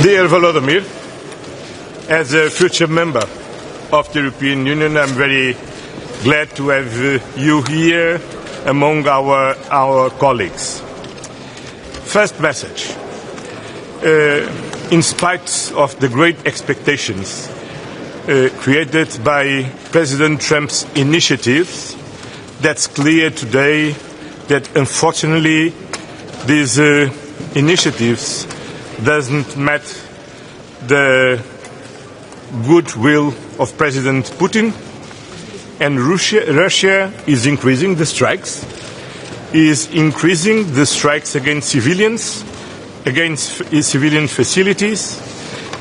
Dear Volodymyr, as a future member of the European Union, I'm very glad to have you here among our colleagues. First message. In spite of the great expectations created by President Trump's initiatives, that's clear today that unfortunately these initiatives doesn't match the goodwill of President Putin, and Russia is increasing the strikes, against civilians, against civilian facilities,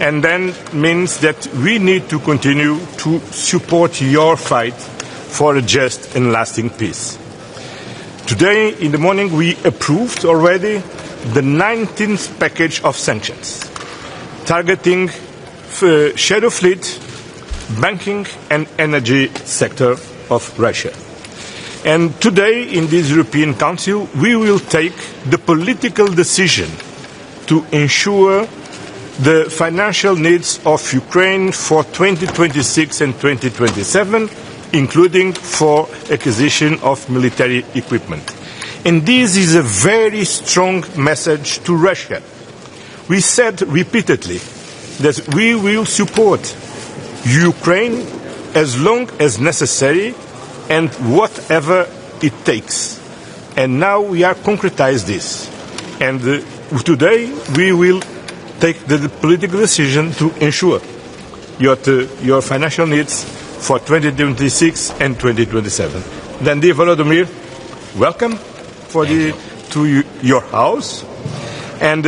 and then means that we need to continue to support your fight for a just and lasting peace. Today in the morning we approved already the 19th package of sanctions, targeting shadow fleet, banking and energy sector of Russia. And today in this European Council we will take the political decision to ensure the financial needs of Ukraine for 2026 and 2027, including for acquisition of military equipment. And this is a very strong message to Russia. We said repeatedly that we will support Ukraine as long as necessary and whatever it takes. And now we are concretizing this. And today we will take the political decision to ensure your financial needs for 2026 and 2027. Then, dear Volodymyr, welcome to your house, and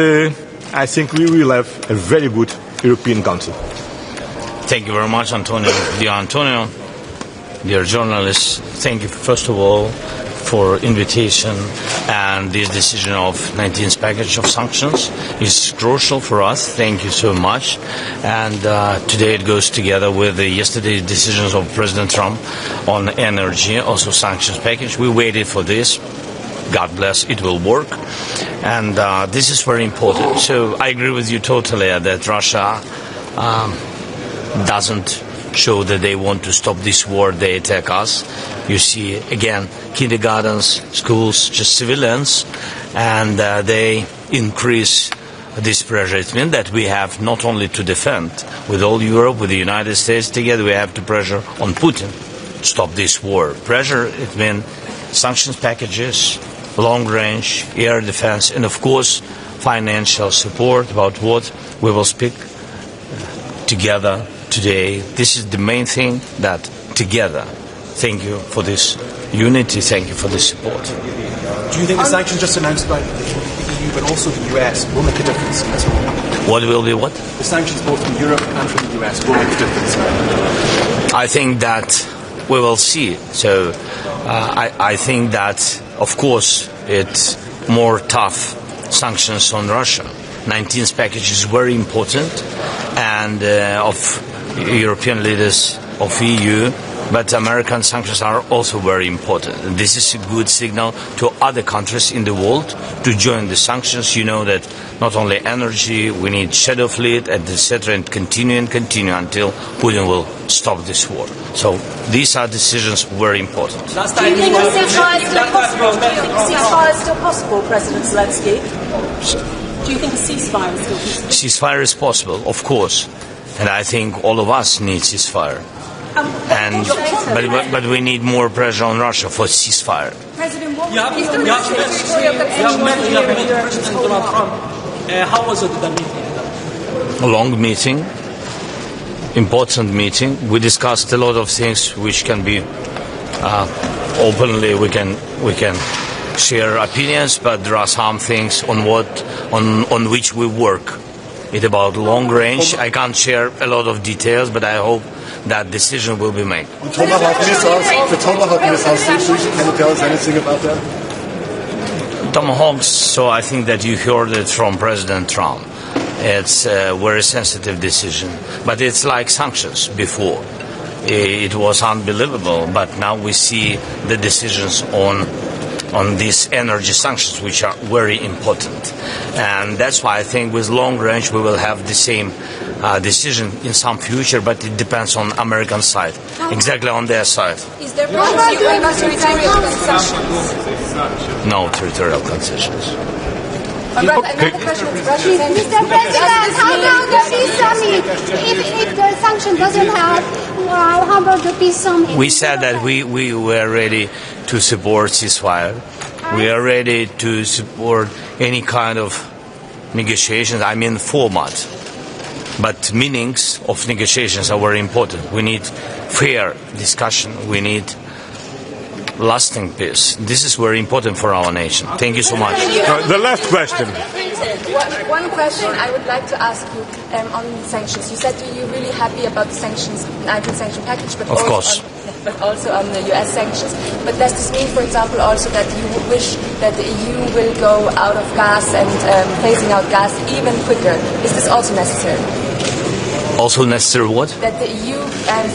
I think we will have a very good European Council. Thank you very much, Antonio. Dear journalists, thank you first of all for invitation, and this decision of 19th package of sanctions is crucial for us. Thank you so much. And today it goes together with the yesterday's decisions of President Trump on energy, also sanctions package. We waited for this. God bless, it will work. And this is very important. So I agree with you totally that Russia doesn't show that they want to stop this war. They attack us. You see, again, kindergartens, schools, just civilians, and they increase this pressure. It means that we have not only to defend with all Europe, with the United States together, we have to pressure on Putin to stop this war. Pressure, it means sanctions packages, long range, air defense, and of course financial support, about what we will speak together today. This is the main thing, that together. Thank you for this unity, thank you for this support. Do you think the sanctions just announced by the EU but also the US will make a difference as well? What will be what? The sanctions both from Europe and from the US will make a difference. I think that we will see. So I think that, of course, it's more tough sanctions on Russia. 19th package is very important, and of European leaders, of EU, but American sanctions are also very important. And this is a good signal to other countries in the world to join the sanctions. You know that not only energy, we need shadow fleet, etc., and continue until Putin will stop this war. So these are decisions very important. Do you think a ceasefire is still possible? Do you think a ceasefire is still possible, President Zelensky? Do you think a ceasefire is still possible? Ceasefire is possible, of course, and I think all of us need ceasefire. But we need more pressure on Russia for ceasefire. President, what President Donald Trump. How was it that meeting? A long meeting, important meeting. We discussed a lot of things which can be openly. We can share opinions, but there are some things on which we work. It's about long range. I can't share a lot of details, but I hope that decision will be made. The Tomahawk missiles, can you tell us anything about that? Tomahawks, so I think that you heard it from President Trump. It's a very sensitive decision, but it's like sanctions before. It was unbelievable, but now we see the decisions on on these energy sanctions, which are very important. And that's why I think with long range we will have the same decision in some future, but it depends on American side, exactly on their side. Is there progress Ukraine has territorial concessions? No territorial concessions. Another question to Russia. Mr. President, how about the peace summit? If the sanction doesn't help, how about the peace summit? We said that we were ready to support ceasefire. We are ready to support any kind of negotiations, I mean format. But meanings of negotiations are very important. We need fair discussion. We need lasting peace. This is very important for our nation. Thank you so much. The last question. One question I would like to ask you on sanctions. You said you're really happy about the sanctions, 19-sanction package, but Of course. But also on the US sanctions. But does this mean, for example, also that you would wish that the EU will go out of gas and phasing out gas even quicker? Is this also necessary? Also necessary what? That the EU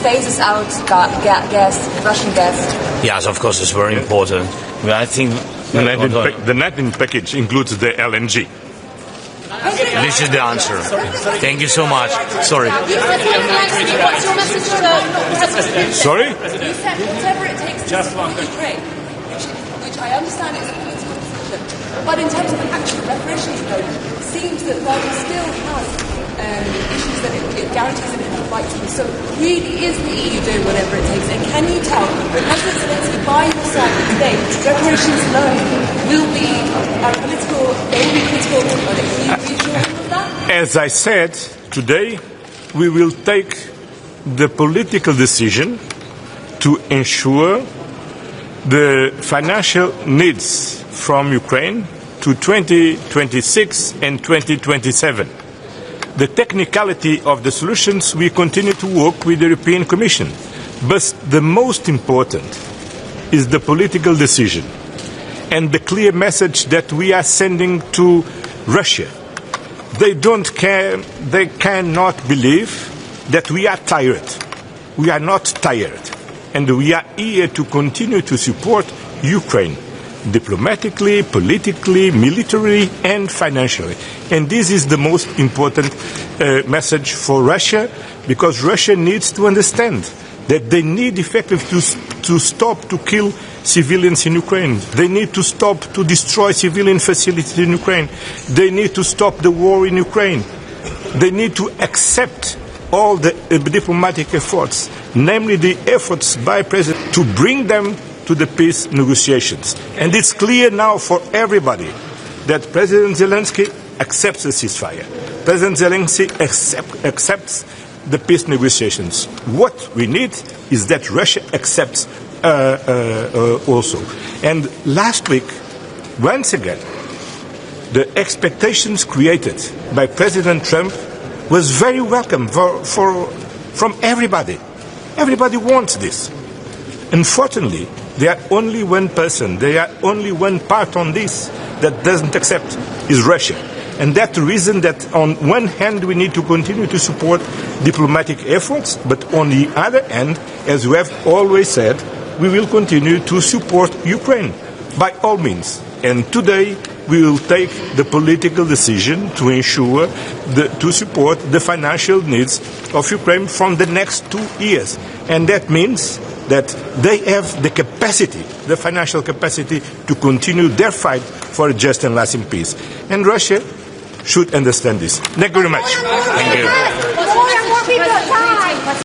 phases out gas, Russian gas. Yes, of course, it's very important. I think The 19 package includes the LNG. this is the answer. Thank you so much. Sorry. What's your message to President Putin? Sorry? You said whatever it takes to support Ukraine, which I understand is a political decision. But in terms of the actual reparations code, it seems that while it still has issues that it guarantees that it has a right to. So really is the EU doing whatever it takes? And can you tell President Zelensky by your side today, reparations alone will be political, they will be critical on it? Can you reassure him of that? As I said, today we will take the political decision to ensure the financial needs from Ukraine to 2026 and 2027. The technicality of the solutions, we continue to work with the European Commission. But the most important is the political decision and the clear message that we are sending to Russia. They don't care, they cannot believe that we are tired. We are not tired. And we are here to continue to support Ukraine diplomatically, politically, militarily, and financially. And this is the most important message for Russia, because Russia needs to understand that they need effectively to stop to kill civilians in Ukraine. They need to stop to destroy civilian facilities in Ukraine. They need to stop the war in Ukraine. They need to accept all the diplomatic efforts, namely the efforts by President to bring them to the peace negotiations. And it's clear now for everybody that President Zelensky accepts the ceasefire. President Zelensky accepts the peace negotiations. What we need is that Russia accepts also. And last week, once again, the expectations created by President Trump was very welcome from everybody. Everybody wants this. Unfortunately, there are only one person, there are only one part on this that doesn't accept, is Russia. And that's the reason that on one hand we need to continue to support diplomatic efforts, but on the other hand, as we have always said, we will continue to support Ukraine by all means. And today we will take the political decision to ensure to support the financial needs of Ukraine from the next 2 years. And that means that they have the capacity, the financial capacity, to continue their fight for a just and lasting peace. And Russia should understand this. Thank you very much. Thank you.